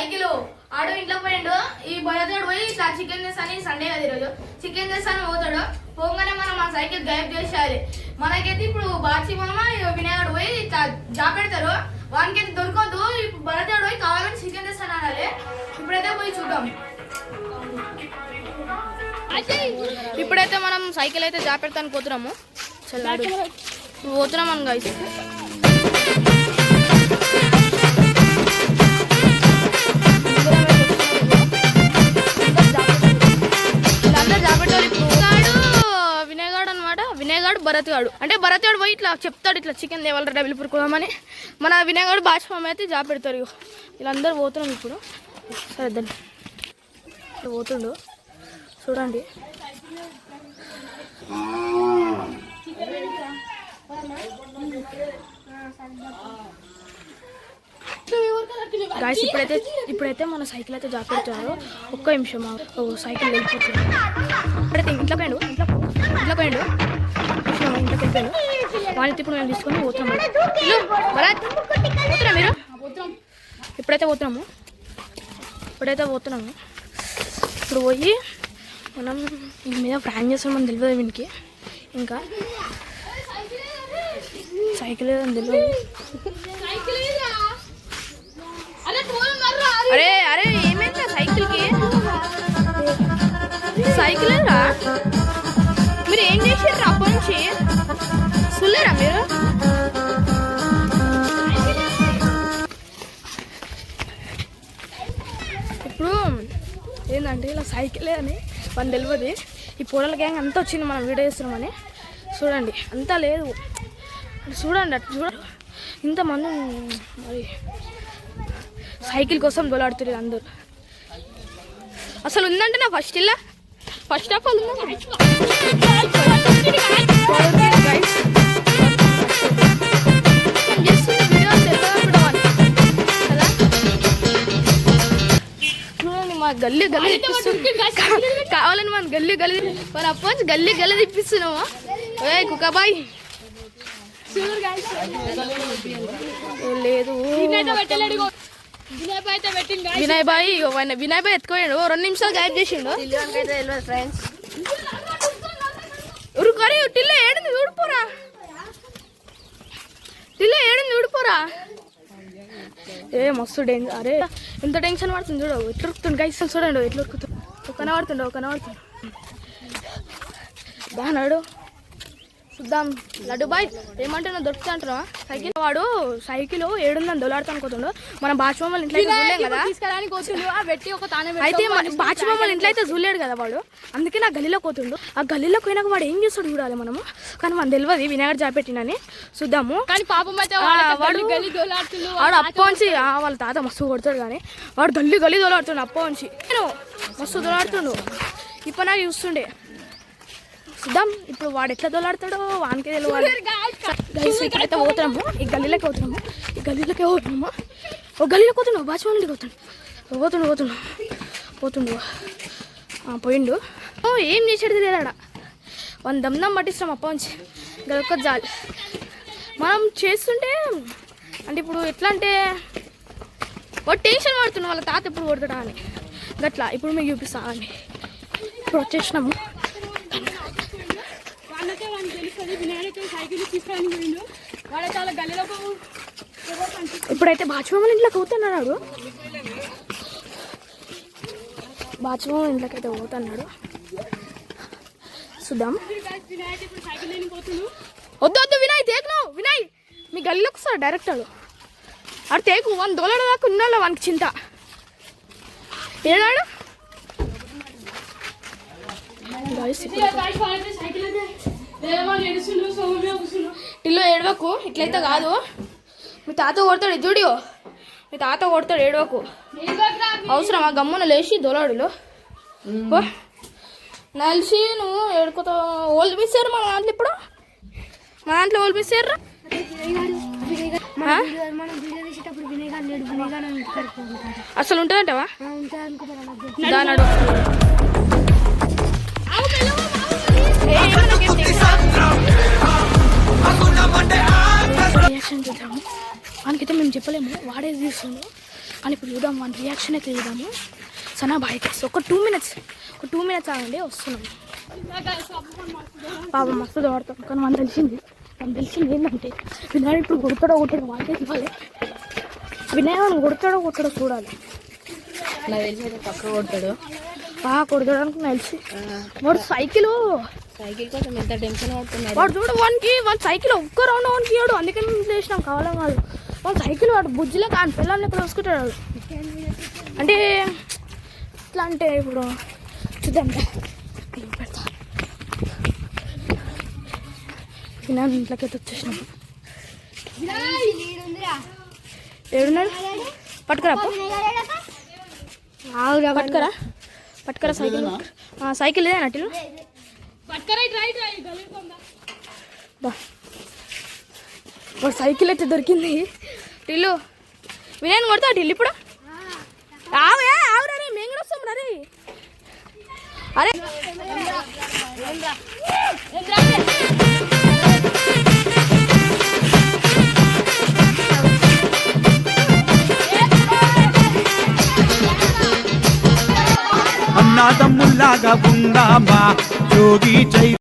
Cycle ఆడు ఇంట్లో పోయిండు. ఈ బయటోడు పోయి ఇట్లా చికెన్ తెస్తాను, సండే కదా ఈరోజు చికెన్ తెస్తాను పోతాడు. పోగానే మనం ఆ సైకిల్ గైబ్ చేసేయాలి. మనకైతే ఇప్పుడు బాచి మామ వినాయకుడు పోయి ఇట్లా జాపెడతారు, వానికైతే దొరకదు. ఇప్పుడు బయటోడు పోయి కావాలని చికెన్ తెస్తాను అనాలి. ఇప్పుడైతే పోయి చూద్దాం. ఇప్పుడైతే మనం సైకిల్ అయితే జాపెడతాను పోతున్నాము. పోతున్నాం అని గైస్. వినయగాడు అనమాట. వినయగాడు భరత్గాడు అంటే భరత్గాడు పోయి ఇట్లా చెప్తాడు, ఇట్లా చికెన్ తేవాలి డబుల్ పురుకోమని. మన వినయగాడు బాష్పం అయితే జాబ్ పెడతారు. వీళ్ళందరూ పోతున్నాం ఇప్పుడు. సరే దాన్ని పోతుండు చూడండి. గాయస్ ఇప్పుడైతే మన సైకిల్ అయితే జాబ్ పెడతారు. ఒక్క నిమిషం సైకిల్ వెళ్ళిపోతుంది. ఇప్పుడైతే ఇంట్లోకి పోయాడు ఇంట్లోకి వెళ్ళిపోయాడు. వాళ్ళైతే ఇప్పుడు మేము తీసుకొని పోతున్నాము. పోతున్నా మీరు ఇప్పుడైతే పోతున్నాము. ఇప్పుడు పోయి మనం ఈ మీద ఫ్రాంక్ చేస్తామని తెలియదు వీనికి. ఇంకా సైకిల్ ఏదని తెలియదు. అరే అరే ఏమైందా సైకిల్కి? సైకిల్ రా మీరు ఏం చేసారు అప్పటి నుంచి చూడలేరా మీరు? ఇప్పుడు ఏంటంటే ఇలా సైకిలే అని మన తెలియదు. ఈ పొడల గ్యాంగ్ అంతా వచ్చింది మనం వీడియో చేస్తున్నామని. చూడండి అంతా లేదు, చూడండి అట్లా చూడండి ఇంతమంది మరి సైకిల్ కోసం దొలాడుతున్నారు అందరూ. అసలు ఉందంటే నా ఫస్ట్ ఆఫ్ ఆల్ చూడండి మా గల్లీ కావాలని మన గల్లీ మన అప్ప గల్లీ తిప్పిస్తున్నావా? ఏ కుక్కబాయ్ లేదు వినయ్ బాయ్ ఎత్తుకోయాడు. 2 నిమిషాలు గాయబ్ చేసిండు. టిల్లు ఏడింది ఊడిపోరా. ఏ మస్తు డేంజర్. అరే ఎంత టెన్షన్ పడుతుంది చూడు. ఎట్లా ఉరుకుతుంది గైస్ చూడండి. ఎట్లా ఉరుకుతుంది. కనబడుతుండు బాగున్నాడు. చూద్దాం. లడ్డు బాయ్ ఏమంటున్నా దొరుకుతా అంటున్నావా? సైకిల్ 700 దొలాడుతా అనుకోతుండు. మనం బాచిమమ్మల్ని ఇంట్లో చూడలేం కదా. అయితే బాచిమమ్మల్ని ఇంట్లో అయితే చూడలేడు కదా వాడు. అందుకే నా గల్లీలో పోతుండు. ఆ గల్లీలోకి పోయినాక వాడు ఏం చేస్తాడు చూడాలి మనము. కానీ మన తెలియదు వినాయకుడు జాపెట్టినని. చూద్దాము. కానీ పాపం అయితే వాడు అప్ప నుంచి వాళ్ళ తాత మస్తు కొడతాడు. కానీ వాడు గల్లీ దొలాడుతుండు అప్ప నుంచి. నేను మస్తు దొలాడుతుండు. ఇప్పుడు నాకు చూస్తుండే. చూద్దాం ఇప్పుడు వాడు ఎట్లా దొలాడుతాడో వానికే తెలియాలి. ఇక్కడైతే పోతున్నాము. ఈ గల్లీలోకి పోతున్నాము. ఒక గల్లీలోకి పోతున్నావు బాచిమల్ ఇంటికి పోతుండు. పోయిండు. ఏం చేసాడు తెలియదాడ. 1 దమ్దం పట్టిస్తాం అప్ప నుంచి. గదొక్క జాలి మనం చేస్తుంటే. అంటే ఇప్పుడు ఎట్లా అంటే వాడు టెన్షన్ పడుతున్నాం వాళ్ళ తాత ఎప్పుడు కొడతాడా అని. గట్లా ఇప్పుడు మీకు చూపిస్తా అండి. ఇప్పుడు వచ్చేసినాము. ఇప్పుడైతే బాచిమమ్మల ఇంట్లోకి పోతున్నాడు. చూద్దాం. వద్దు వినయ్ వినయ్ మీ గల్లీలోకి వస్తాడు డైరెక్ట్. ఆడు తేకు $1 దాకా ఉన్నాడు. వానికి చింత ఏడాడు. టిల్లు ఏడవకు, ఇట్లయితే కాదు. మీ తాత కొడతాడు చూడియో. ఏడవకు. అవసరమా? గమ్మున లేచి దొలాడులో నలిసి నువ్వు ఏడుకోతావు. ఓల్డ్ మిస్సారు మన దాంట్లో. ఇప్పుడు మన దాంట్లో ఓల్డ్ మిస్సారు. అసలు ఉంటుందంటవా? దానాడు రియాక్షన్ చూద్దాము. వానికైతే మేము చెప్పలేము. వాడే తీస్తుండు. అని ఇప్పుడు చూద్దాం, మన రియాక్షన్ అయితే చూద్దాము. సనా బైక్ ఒక 2 మినిట్స్ ఆగండి, వస్తున్నాం. పాపం మస్తు దోడతాం, కానీ మనకు తెలిసింది ఏంటంటే వినాయకుడు ఇప్పుడు కొడతాడో వాళ్ళకే ఇవ్వాలి. వినాయకుడు కొడతాడో చూడాలి. నాకు తెలిసి పక్క కొడతాడు, కొడతాడు అనుకుని తెలిసి. వాడు సైకిల్ కోసం ఎంత టెన్షన్ పడుతున్నాడు. వాడు చూడు, వాడి సైకిల్ ఒక్క రౌండ్ వానికి ఇవ్వడు. అందుకని మేము చేసినాం కావాలని కాదు. వాడు సైకిల్ వాడు బుజ్జిలో కాని పిల్లల్ని ఎక్కడ వేసుకుంటాడు. అంటే ఎట్లా అంటే ఇప్పుడు చూద్దాం పెడతా. వినాయకుడి ఇంట్లోకి అయితే వచ్చేసినాము. ఏడున్నాడు? పట్టుకురా పట్టుకరా సైకిల్ లేదా నటిలు వాడు సైకిల్ అయితే దొరికింది. టిల్లు వినయన్ కొడతా టిల్లు ఇప్పుడు ఆవురే మేము కూడా వస్తాం రే. అరే అన్నాదమ్ముల్లాగా ఉందామా యోగి చై